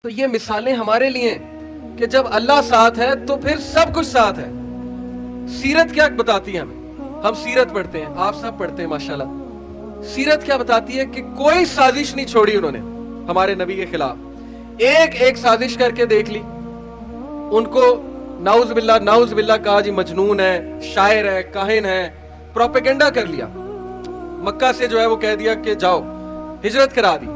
تو یہ مثالیں ہمارے لیے ہیں کہ جب اللہ ساتھ ہے تو پھر سب کچھ ساتھ ہے۔ سیرت کیا بتاتی ہے ہمیں؟ ہم سیرت پڑھتے ہیں، آپ سب پڑھتے ہیں ماشاءاللہ۔ سیرت کیا بتاتی ہے کہ کوئی سازش نہیں چھوڑی انہوں نے ہمارے نبی کے خلاف، ایک ایک سازش کر کے دیکھ لی۔ ان کو نعوذ باللہ کہا جی مجنون ہے، شاعر ہے، کاہن ہے، پروپیگنڈا کر لیا۔ مکہ سے جو ہے وہ کہہ دیا کہ جاؤ، ہجرت کرا دی۔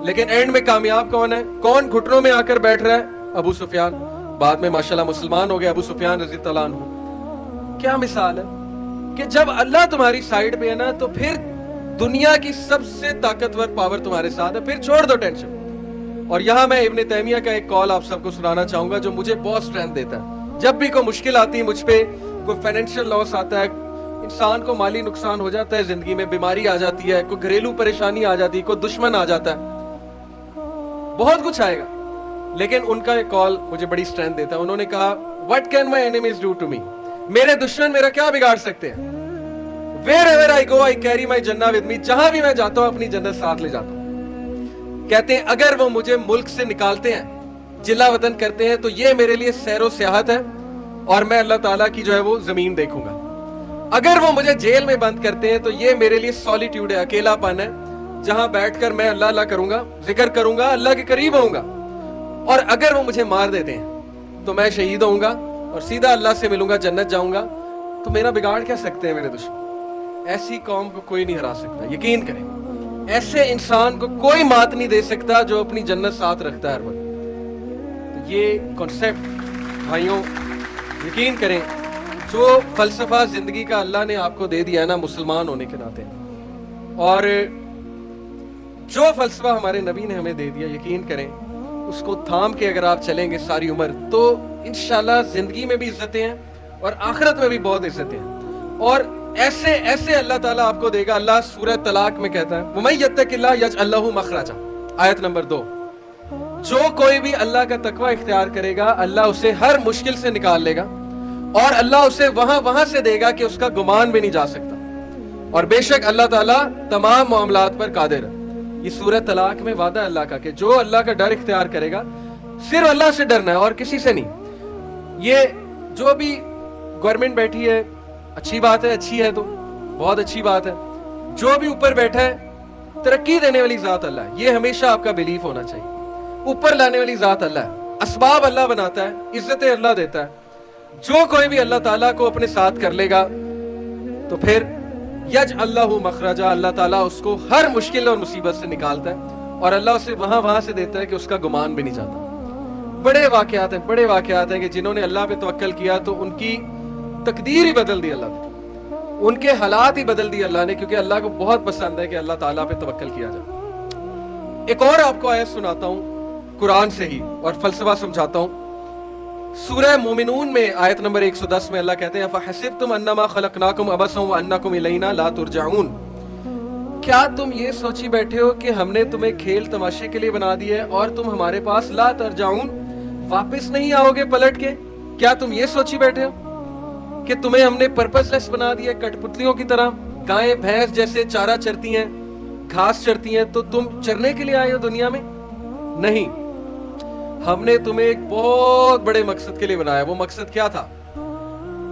لیکن اینڈ میں کامیاب کون ہے؟ کون گھٹنوں میں آ کر بیٹھ رہا ہے؟ ابو سفیان۔ بعد میں ماشاءاللہ مسلمان ہو گیا ابو سفیان رضی اللہ عنہ۔ کیا مثال ہے کہ جب اللہ تمہاری سائیڈ پہ ہے نا تو پھر دنیا کی سب سے طاقتور پاور تمہارے ساتھ ہے، پھر چھوڑ دو ٹینشن۔ اور یہاں میں ابن تیمیہ کا ایک کال آپ سب کو سنانا چاہوں گا جو مجھے بہت سٹرینتھ دیتا ہے۔ جب بھی کوئی مشکل آتی ہے مجھ پہ، کوئی فائنینشیل لاس آتا ہے، انسان کو مالی نقصان ہو جاتا ہے، زندگی میں بیماری آ جاتی ہے، کوئی گھریلو پریشانی آ جاتی ہے، کوئی دشمن آ جاتا ہے، بہت کچھ آئے گا، لیکن ان کا ایک کال مجھے بڑی سٹرینتھ دیتا ہے۔ انہوں نے کہا what can my enemies do to me؟ میرے دشمن میرا کیا بگاڑ سکتے ہیں؟ wherever I go I carry my jannah with me، جہاں بھی میں جاتا ہوں اپنی جنت ساتھ لے جاتا ہوں۔ کہتے ہیں اگر وہ مجھے ملک سے نکالتے ہیں، جلا وطن کرتے ہیں، تو یہ میرے لیے سیر و سیاحت ہے اور میں اللہ تعالیٰ کی جو ہے وہ زمین دیکھوں گا۔ اگر وہ مجھے جیل میں بند کرتے ہیں تو یہ میرے لیے سولیٹیوڈ ہے، اکیلا پن ہے، جہاں بیٹھ کر میں اللہ اللہ کروں گا، ذکر کروں گا، اللہ کے قریب ہوں گا۔ اور اگر وہ مجھے مار دیتے ہیں تو میں شہید ہوں گا اور سیدھا اللہ سے ملوں گا، جنت جاؤں گا۔ تو میرا بگاڑ کیا سکتے ہیں میرے دشمن؟ ایسی قوم کو کوئی نہیں ہرا سکتا، یقین کریں۔ ایسے انسان کو کوئی مات نہیں دے سکتا جو اپنی جنت ساتھ رکھتا ہے ہر وقت۔ تو یہ کانسیپٹ بھائیوں یقین کریں، جو فلسفہ زندگی کا اللہ نے آپ کو دے دیا ہے نا مسلمان ہونے کے ناطے، اور جو فلسفہ ہمارے نبی نے ہمیں دے دیا، یقین کریں اس کو تھام کے اگر آپ چلیں گے ساری عمر تو انشاءاللہ زندگی میں بھی عزتیں ہیں اور آخرت میں بھی بہت عزتیں ہیں۔ اور ایسے ایسے اللہ تعالیٰ آپ کو دے گا۔ اللہ سورہ طلاق میں کہتا ہے وَمَن يَتَّقِ اللَّهَ يَجْعَل لَّهُ مَخْرَجًا، آیت نمبر 2۔ جو کوئی بھی اللہ کا تقوی اختیار کرے گا اللہ اسے ہر مشکل سے نکال لے گا، اور اللہ اسے وہاں سے دے گا کہ اس کا گمان بھی نہیں جا سکتا۔ اور بے شک اللہ تعالیٰ تمام معاملات پر قادر ہے۔ یہ سورہ طلاق میں وعدہ اللہ کا کہ جو اللہ کا ڈر اختیار کرے گا، صرف اللہ سے ڈرنا ہے اور کسی سے نہیں۔ یہ جو بھی گورنمنٹ بیٹھی ہے اچھی بات ہے، اچھی ہے تو بہت اچھی بات ہے۔ جو بھی اوپر بیٹھا ہے ترقی دینے والی ذات اللہ ہے، یہ ہمیشہ آپ کا بیلیف ہونا چاہیے۔ اوپر لانے والی ذات اللہ ہے، اسباب اللہ بناتا ہے، عزتیں اللہ دیتا ہے۔ جو کوئی بھی اللہ تعالیٰ کو اپنے ساتھ کر لے گا تو پھر یجعل اللہ مخرجا، اللہ تعالیٰ اس کو ہر مشکل اور مصیبت سے نکالتا ہے، اور اللہ اسے وہاں سے دیتا ہے کہ اس کا گمان بھی نہیں جاتا۔ بڑے واقعات ہیں کہ جنہوں نے اللہ پہ توکل کیا تو ان کی تقدیر ہی بدل دی اللہ نے، ان کے حالات ہی بدل دی اللہ نے، کیونکہ اللہ کو بہت پسند ہے کہ اللہ تعالیٰ پہ توکل کیا جائے۔ ایک اور آپ کو آیت سناتا ہوں قرآن سے ہی اور فلسفہ سمجھاتا ہوں۔ سورہ مومنون میں آیت نمبر 110 میں اللہ کہتے ہیں فَحَسِبْتُمْ أَنَّمَا خَلَقْنَاكُمْ عَبَثًا وَأَنَّكُمْ إِلَيْنَا لَا تُرْجَعُونَ، کیا تم یہ سوچی بیٹھے ہو کہ ہم نے تمہیں کھیل تماشے کے لیے بنا دیا ہے اور تم ہمارے پاس لا ترجعون، واپس نہیں آؤ گے پلٹ کے؟ کیا تم یہ سوچی بیٹھے ہو کہ تمہیں ہم نے پرپس لیس بنا دیا، کٹ پتلیوں کی طرح؟ گائیں بھینس جیسے چارہ چرتی ہیں، گھاس چرتی ہیں، تو تم چرنے کے لیے آئے ہو دنیا میں؟ نہیں، ہم نے تمہیں ایک بہت بڑے مقصد کے لیے بنایا۔ وہ مقصد کیا تھا؟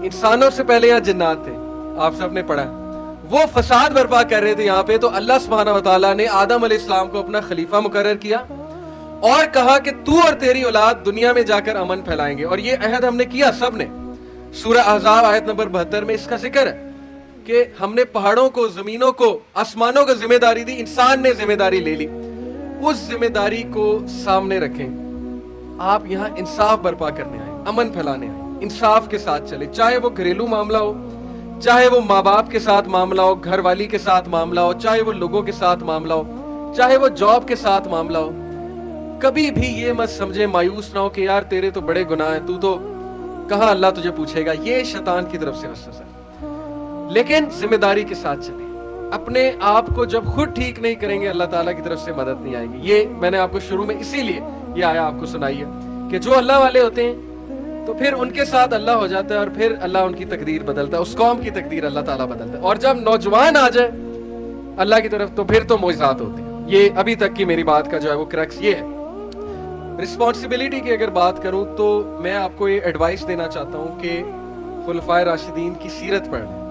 انسانوں سے پہلے یہاں جنات تھے، آپ سب نے پڑھا، وہ فساد برپا کر رہے تھے یہاں پہ، تو اللہ سبحانہ وتعالیٰ نے آدم علیہ السلام کو اپنا خلیفہ مقرر کیا اور کہا کہ تو اور تیری اولاد دنیا میں جا کر امن پھیلائیں گے، اور یہ عہد ہم نے کیا سب نے۔ سورہ احزاب آیت نمبر 72 میں اس کا ذکر ہے کہ ہم نے پہاڑوں کو، زمینوں کو، آسمانوں کو ذمہ داری دی، انسان نے ذمہ داری لے لی۔ اس ذمہ داری کو سامنے رکھیں، آپ یہاں انصاف برپا کرنے آئے، امن پھیلانے آئے، انصاف کے ساتھ چلے، چاہے وہ گھریلو معاملہ ہو، چاہے وہ ماں باپ کے ساتھ معاملہ ہو، گھر والی کے ساتھ معاملہ ہو، چاہے وہ لوگوں کے ساتھ معاملہ ہو، چاہے وہ جاب کے ساتھ معاملہ ہو۔ کبھی بھی یہ مت سمجھے، مایوس نہ ہو کہ یار تیرے تو بڑے گناہ ہیں، تو کہاں اللہ تجھے پوچھے گا۔ یہ شیطان کی طرف سے وسوسہ ہے، لیکن ذمہ داری کے ساتھ چلے۔ اپنے آپ کو جب خود ٹھیک نہیں کریں گے اللہ تعالیٰ کی طرف سے مدد نہیں آئے گی۔ یہ میں نے آپ کو شروع میں اسی لیے یہ آیا آپ کو سنائی ہے کہ جو اللہ والے ہوتے ہیں تو پھر ان کے ساتھ اللہ ہو جاتا ہے، اور پھر اللہ ان کی تقدیر بدلتا ہے، اس قوم کی تقدیر اللہ تعالیٰ بدلتا ہے۔ اور جب نوجوان آ جائے اللہ کی طرف تو پھر تو معجزات ہوتے ہیں۔ یہ ابھی تک کی میری بات کا جو ہے وہ کرکس یہ ہے۔ رسپانسبلٹی کی اگر بات کروں تو میں آپ کو یہ ایڈوائس دینا چاہتا ہوں کہ خلفائے راشدین کی سیرت پڑھ لیں.